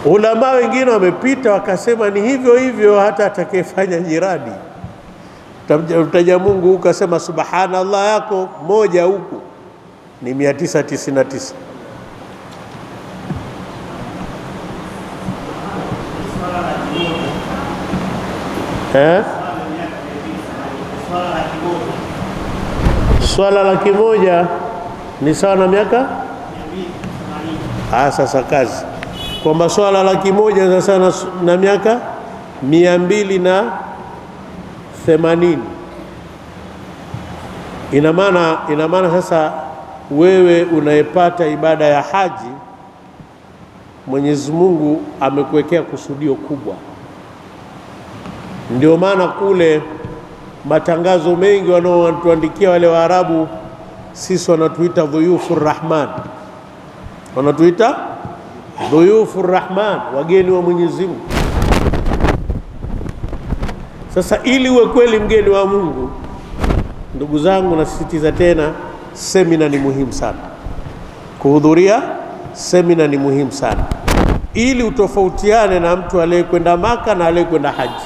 Ulama wengine wamepita wakasema ni hivyo hivyo hata atakayefanya jirani. Utaja Mungu ukasema subhanallah yako moja huku ni 999. Swala laki moja ni sawa na miaka 280. Sasa kazi kwamba swala laki moja sasa na miaka 280. Ina maana sasa wewe unayepata ibada ya haji, Mwenyezi Mungu amekuwekea kusudio kubwa. Ndio maana kule matangazo mengi wanaotuandikia wale Waarabu, sisi wanatuita dhuyufur rahman, wanatuita dhuyufur rahman, wageni wa Mwenyezi Mungu. Sasa ili uwe kweli mgeni wa Mungu, ndugu zangu, nasisitiza tena, semina ni muhimu sana. Kuhudhuria semina ni muhimu sana, ili utofautiane na mtu aliyekwenda Maka na aliyekwenda haji.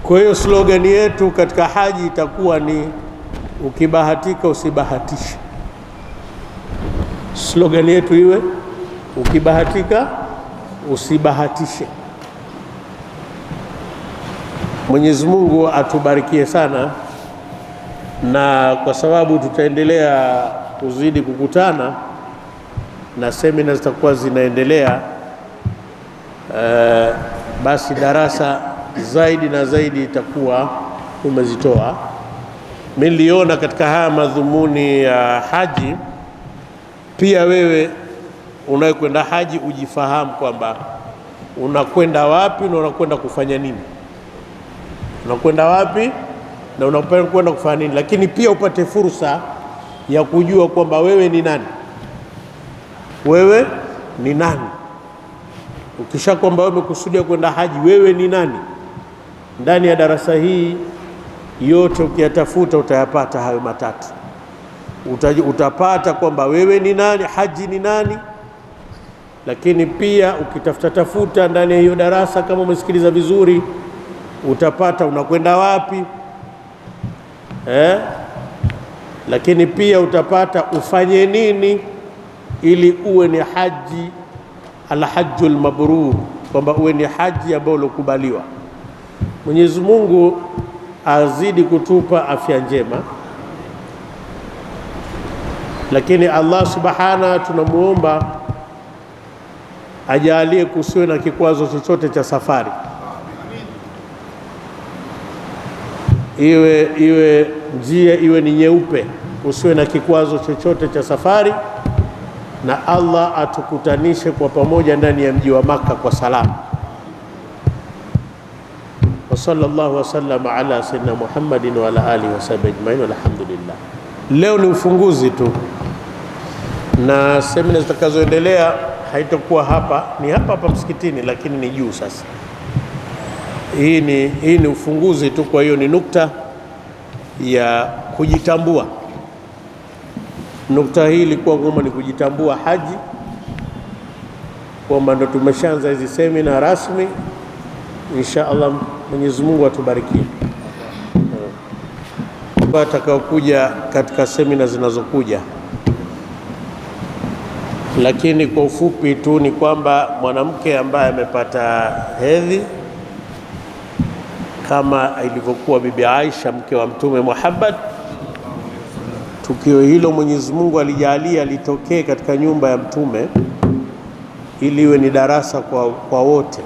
Kwa hiyo slogan yetu katika haji itakuwa ni ukibahatika usibahatishe. Slogan yetu iwe ukibahatika usibahatishe. Mwenyezi Mungu atubarikie sana, na kwa sababu tutaendelea kuzidi kukutana na semina zitakuwa zinaendelea, basi darasa zaidi na zaidi itakuwa umezitoa. Mimi niliona katika haya madhumuni ya haji, pia wewe unayekwenda haji ujifahamu kwamba unakwenda wapi na unakwenda kufanya nini. Unakwenda wapi na unakwenda kufanya nini, lakini pia upate fursa ya kujua kwamba wewe ni nani. Wewe ni nani? Ukisha kwamba wewe umekusudia kwenda haji, wewe ni nani? Ndani ya darasa hii yote ukiyatafuta utayapata hayo matatu. Utapata kwamba wewe ni nani, haji ni nani, lakini pia ukitafuta ndani ya hiyo darasa, kama umesikiliza vizuri, utapata unakwenda wapi, lakini pia utapata ufanye nini ili uwe ni haji alhajjul mabrur, kwamba uwe ni haji ambayo ulokubaliwa. Mwenyezi Mungu azidi kutupa afya njema, lakini Allah subhana tunamuomba ajalie kusiwe na kikwazo chochote cha safari. Iwe njia iwe ni nyeupe, usiwe na kikwazo chochote cha safari, na Allah atukutanishe kwa pamoja ndani ya mji wa Maka kwa salama. Wa sallallahu wa sallama ala sayyidina Muhammadin wa ala alihi wa sahbihi ajma'in, walhamdulillah. Leo ni ufunguzi tu, na semina zitakazoendelea haitakuwa hapa, ni hapa msikitini, lakini ni juu. Sasa hii ni ufunguzi tu, kwa hiyo ni nukta ya kujitambua. Nukta hii ilikuwa ngoma ni kujitambua haji, kwamba ndo tumeshaanza hizi semina rasmi. Insha Allah Mwenyezi Mungu atubarikie atakaokuja katika semina zinazokuja. Lakini kwa ufupi tu ni kwamba mwanamke ambaye amepata hedhi, kama ilivyokuwa Bibi Aisha mke wa Mtume Muhammad, tukio hilo Mwenyezi Mungu alijalia litokee katika nyumba ya Mtume ili iwe ni darasa kwa wote.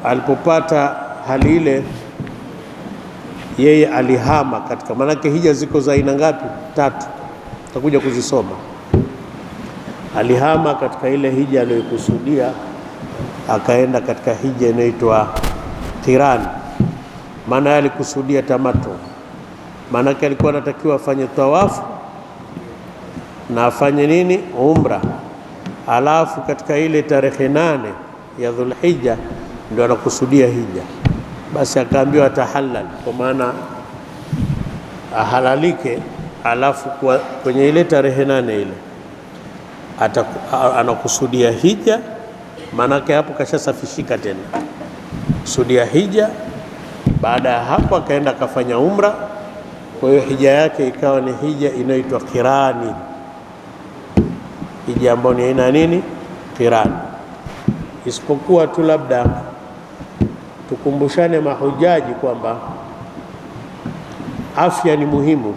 Alipopata hali ile, yeye alihama katika, manake hija ziko za aina ngapi? 3, tutakuja kuzisoma. Alihama katika ile hija aliyokusudia, akaenda katika hija inaitwa Qiran. Maana alikusudia tamato, maanake alikuwa anatakiwa afanye tawafu na afanye nini, umra. Alafu katika ile tarehe 8 ya Dhulhijja ndio anakusudia hija. Basi akaambiwa tahallal, kwa maana ahalalike alafu kwenye ile tarehe 8 ile anakusudia hija, maanake hapo kashasafishika tena, kusudia hija. Baada ya hapo akaenda akafanya umra, kwa hiyo hija yake ikawa ni hija inayoitwa kirani, hija ambayo ni aina nini, kirani. Isipokuwa tu labda tukumbushane mahujaji kwamba afya ni muhimu.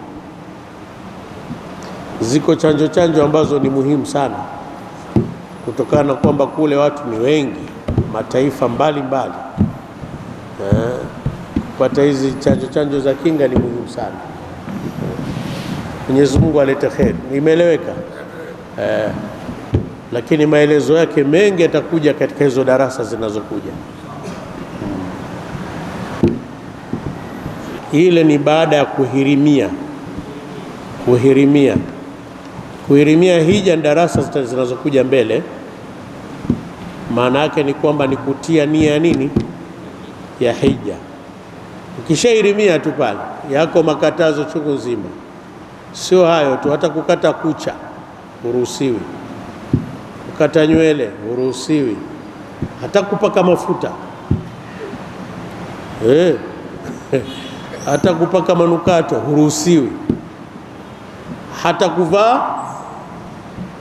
Ziko chanjo ambazo ni muhimu sana, kutokana na kwamba kule watu ni wengi, mataifa mbalimbali. Kupata hizi chanjo za kinga ni muhimu sana. Mwenyezi Mungu alete kheri. Imeeleweka? Lakini maelezo yake mengi yatakuja katika hizo darasa zinazokuja. Ile ni baada ya kuhirimia hija. Darasa zinazokuja mbele, maana yake ni kwamba ni kutia nia nini, ya hija. Ukishahirimia tu pale, yako makatazo chungu nzima. Sio hayo tu, hata kukata kucha huruhusiwi, kukata nywele huruhusiwi, hata kupaka mafuta hata kupaka manukato huruhusiwi, hata kuvaa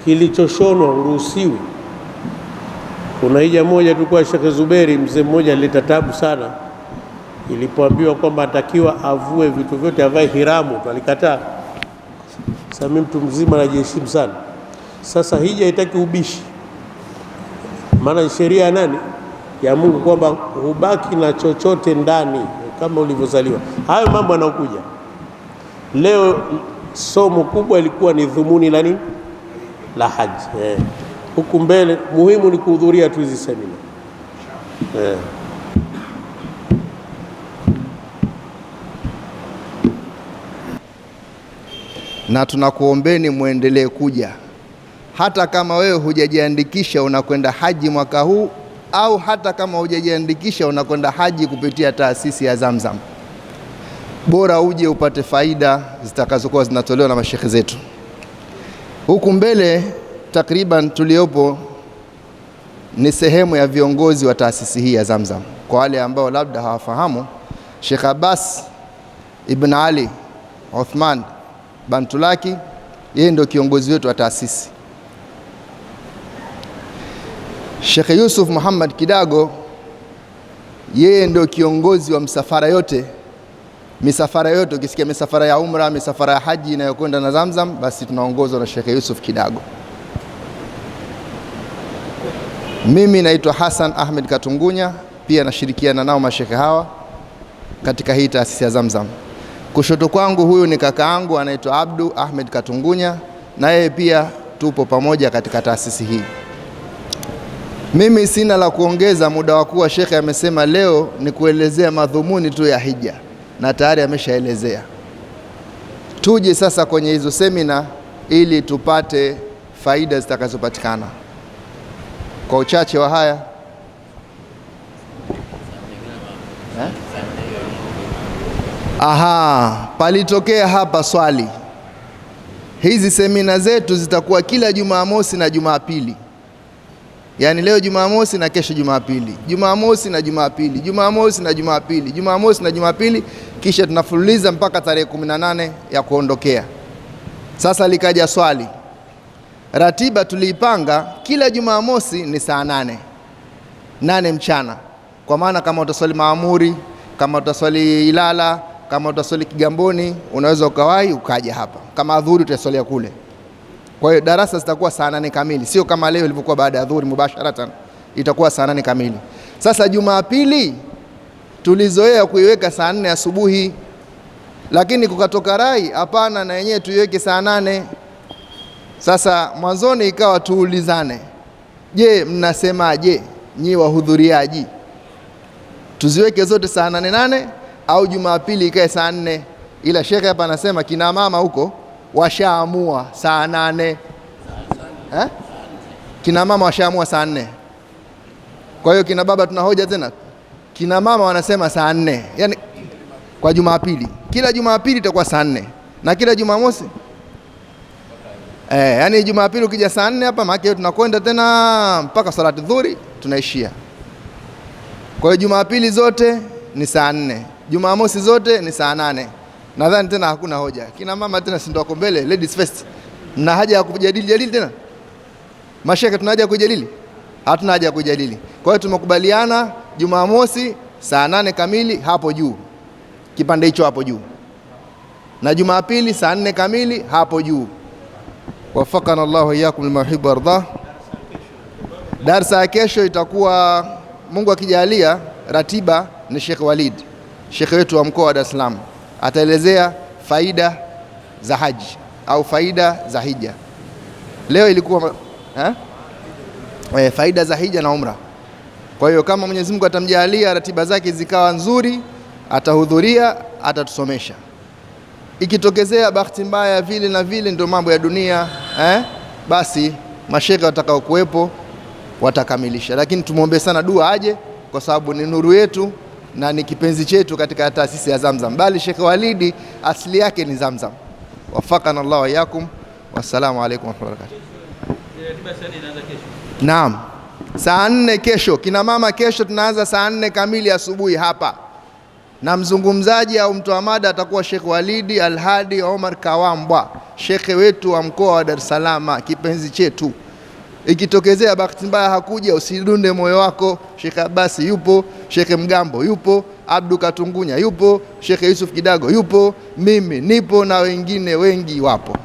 kilichoshonwa huruhusiwi. Kuna hija moja tulikuwa Sheikh Zuberi, mzee mmoja alileta tabu sana ilipoambiwa kwamba atakiwa avue vitu vyote, avae hiramu, alikataa. Sasa mimi mtu mzima najiheshimu sana. Sasa hija haitaki ubishi, maana sheria nani ya Mungu kwamba hubaki na chochote ndani kama ulivyozaliwa. Hayo mambo yanayokuja leo, somo kubwa ilikuwa ni dhumuni la nini, la haji. Huku mbele muhimu ni kuhudhuria tu hizi semina. Na tunakuombeni muendelee kuja, hata kama wewe hujajiandikisha unakwenda haji mwaka huu, au hata kama hujajiandikisha unakwenda haji kupitia taasisi ya Zamzam, bora uje upate faida zitakazokuwa zinatolewa na mashekhe zetu. Huku mbele takriban tuliopo ni sehemu ya viongozi wa taasisi hii ya Zamzam. Kwa wale ambao labda hawafahamu, Sheikh Abbas Ibn Ali Uthman Bantulaki, yeye ndio kiongozi wetu wa taasisi. Sheikh Yusuf Muhammad Kidago, yeye ndio kiongozi wa msafara yote. Misafara yote, ukisikia misafara ya umra, misafara ya haji inayokwenda na Zamzam, basi tunaongozwa na Sheikh Yusuf Kidago. Mimi naitwa Hassan Ahmed Katungunya, pia nashirikiana nao mashekhe hawa katika hii taasisi ya Zamzam. Kushoto kwangu huyu ni kakaangu anaitwa Abdu Ahmed Katungunya, na yeye pia tupo pamoja katika taasisi hii. Mimi sina la kuongeza, muda wa kuwa shekhe amesema leo ni kuelezea madhumuni tu ya hija na tayari ameshaelezea. Tuje sasa kwenye hizo semina ili tupate faida zitakazopatikana. Kwa uchache wa haya, palitokea hapa swali. Hizi semina zetu zitakuwa kila Jumamosi na Jumapili. Yaani leo Jumamosi na kesho Jumapili, Jumamosi na Jumapili, Jumamosi na Jumapili, Jumamosi na Jumapili, kisha tunafululiza mpaka tarehe 18 ya kuondokea. Sasa likaja swali. Ratiba tuliipanga kila Jumamosi ni saa 8 mchana. Kwa maana kama utaswali Maamuri, kama utaswali Ilala, kama utaswali Kigamboni, unaweza ukawahi ukaja hapa. Kama adhuhuri utaswalia kule. Kwa hiyo darasa zitakuwa saa 8 kamili, sio kama leo ilivyokuwa baada ya adhuhuri mubasharatan, itakuwa saa 8 kamili. Sasa Jumapili tulizoea kuiweka saa 4 asubuhi, lakini kukatoka rai hapana, na yenyewe tuiweke saa 8. Sasa mwanzoni ikawa tuulizane, je, mnasemaje nyi wahudhuriaji? Tuziweke zote saa 8 au Jumapili ikae saa 4? Ila shekhe hapa anasema kina mama huko washaamua saa 8. Kina mama washaamua saa 4. Kwa hiyo kina baba tunahoja tena. Kina mama wanasema saa 4. Yaani kwa Jumapili. Kila Jumapili itakuwa saa 4. na kila Jumamosi yani Jumapili ukija saa 4 hapa, maana tunakwenda tena mpaka salati dhuhuri tunaishia. Kwa hiyo Jumapili zote ni saa 4, Jumamosi zote ni saa 8. Nadhani tena hakuna hoja. Kina mama tena si ndio wako mbele, ladies first. Mna haja ya kujadili tena? Mashaka tuna haja ya kujadili? Hatuna haja ya kujadili. Kwa hiyo tumekubaliana Jumamosi saa 8 kamili hapo juu, kipande hicho hapo juu, na Jumapili saa 4 kamili hapo juu. Wafakana Allahu iyyakum lima yuhibbu warda. Darsa ya kesho itakuwa, Mungu akijalia, ratiba ni Sheikh Walid, Sheikh wetu wa mkoa wa Dar es Salaam, ataelezea faida za haji au faida za hija. Leo ilikuwa faida za hija na umra. Kwa hiyo kama Mwenyezi Mungu atamjalia ratiba zake zikawa nzuri, atahudhuria, atatusomesha. Ikitokezea bahati mbaya vile na vile, ndio mambo ya dunia, basi mashekhe watakao kuwepo watakamilisha, lakini tumuombe sana dua aje, kwa sababu ni nuru yetu na ni kipenzi chetu katika taasisi ya Zamzam, bali Sheikh Walidi asili yake ni Zamzam. Wafakana Allah wa yakum. Wassalamu alaykum wa rahmatullahi wa barakatuh. Naam, saa 4 kesho. Kina mama, kesho tunaanza saa 4 kamili asubuhi hapa, na mzungumzaji au mtoa mada atakuwa Sheikh Walidi Alhadi Omar Kawambwa, shekhe wetu wa mkoa wa Dar es Salaam, kipenzi chetu. Ikitokezea bahati mbaya hakuja, usidunde moyo wako. Sheikh Abasi yupo, Sheikh Mgambo yupo, Abdu Katungunya yupo, Sheikh Yusuf Kidago yupo, mimi nipo na wengine wengi wapo,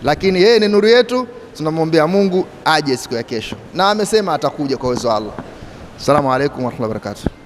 lakini yeye ni nuru yetu. Tunamwombea Mungu aje siku ya kesho, na amesema atakuja kwa uwezo wa Allah. Assalamu alaykum wa rahmatullahi wa barakatuh.